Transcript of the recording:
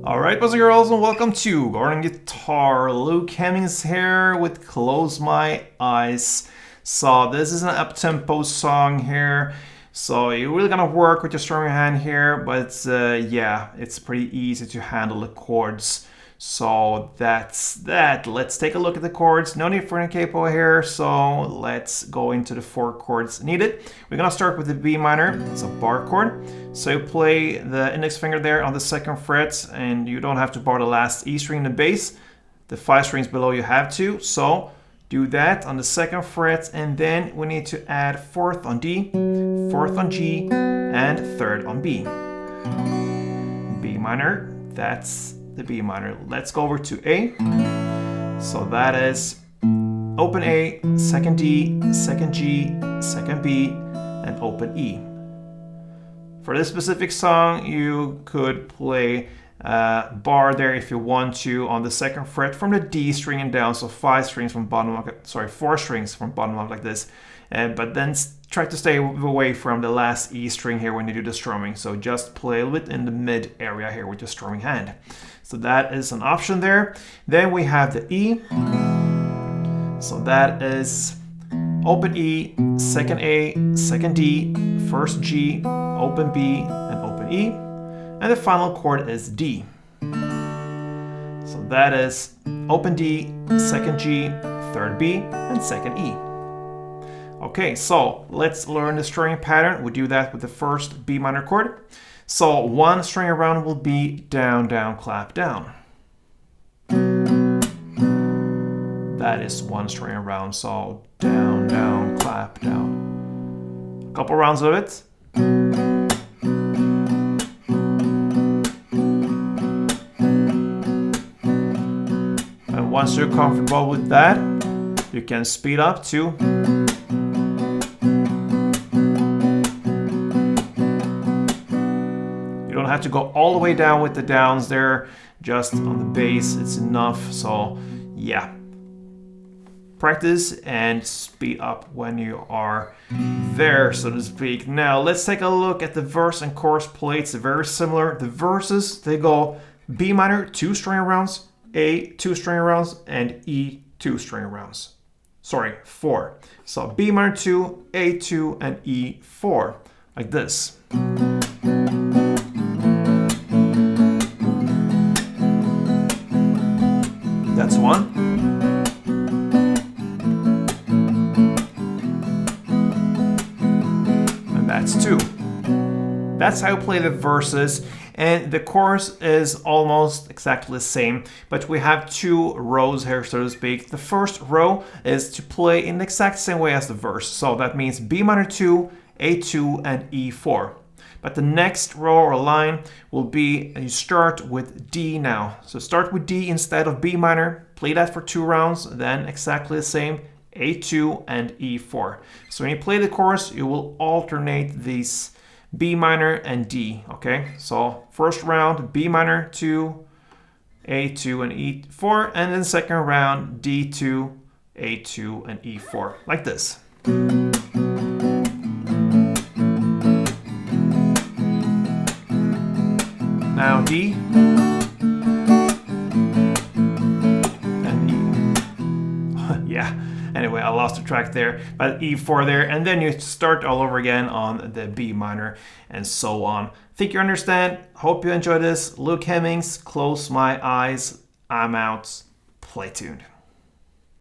Alright, boys and girls, and welcome to Garden Guitar. Luke Hemmings here with Close My Eyes. So this is an up-tempo song here. So you're really gonna work with your strumming hand here, but yeah, it's pretty easy to handle the chords. So that's that. Let's take a look at the chords. No need for any capo here, so let's go into the 4 chords needed. We're gonna start with the B minor. It's a bar chord. So you play the index finger there on the 2nd fret, and you don't have to bar the last E string in the bass. The 5 strings below you have to, so do that on the 2nd fret, and then we need to add 4th on D, 4th on G, and 3rd on B. B minor, that's the B minor. Let's go over to A. So that is open A, 2nd D, 2nd G, 2nd B, and open E. For this specific song, you could play bar there if you want to on the 2nd fret from the D string and down, so 4 strings from bottom up like this. But then try to stay away from the last E string here when you do the strumming. So just play a little bit in the mid area here with your strumming hand. So that is an option there. Then we have the E. So that is open E, 2nd A, 2nd D, 1st G, open B, and open E. And the final chord is D. So that is open D, 2nd G, 3rd B, and 2nd E. Okay, so let's learn the strumming pattern. We do that with the first B minor chord. So one string around will be down, down, clap, down. That is one string around, so down, down, clap, down. A couple rounds of it. And once you're comfortable with that, you can speed up to you don't have to go all the way down with the downs there, just on the bass, it's enough. So yeah, practice and speed up when you are there, so to speak. Now let's take a look at the verse and chorus plates. They're very similar. The verses, they go B minor 2 string rounds, A 2 string rounds, and E 2 string rounds. Sorry, 4. So B minor 2, A 2, and E 4, like this. That's 1. And that's 2. That's how you play the verses. And the chorus is almost exactly the same, but we have 2 rows here, so to speak. The first row is to play in the exact same way as the verse. So that means B minor 2, A2, and E4. But the next row or line will be, you start with D now. So start with D instead of B minor, play that for 2 rounds, then exactly the same, A2 and E4. So when you play the chorus, you will alternate these B minor and D, okay? So first round, B minor 2, A2 and E4, and then second round, D2, A2 and E4, like this. Now D and E. Yeah, anyway, I lost the track there, but E4 there, and then you start all over again on the B minor and so on. Think you understand. Hope you enjoy this. Luke Hemmings, Close My Eyes. I'm out. Play tuned.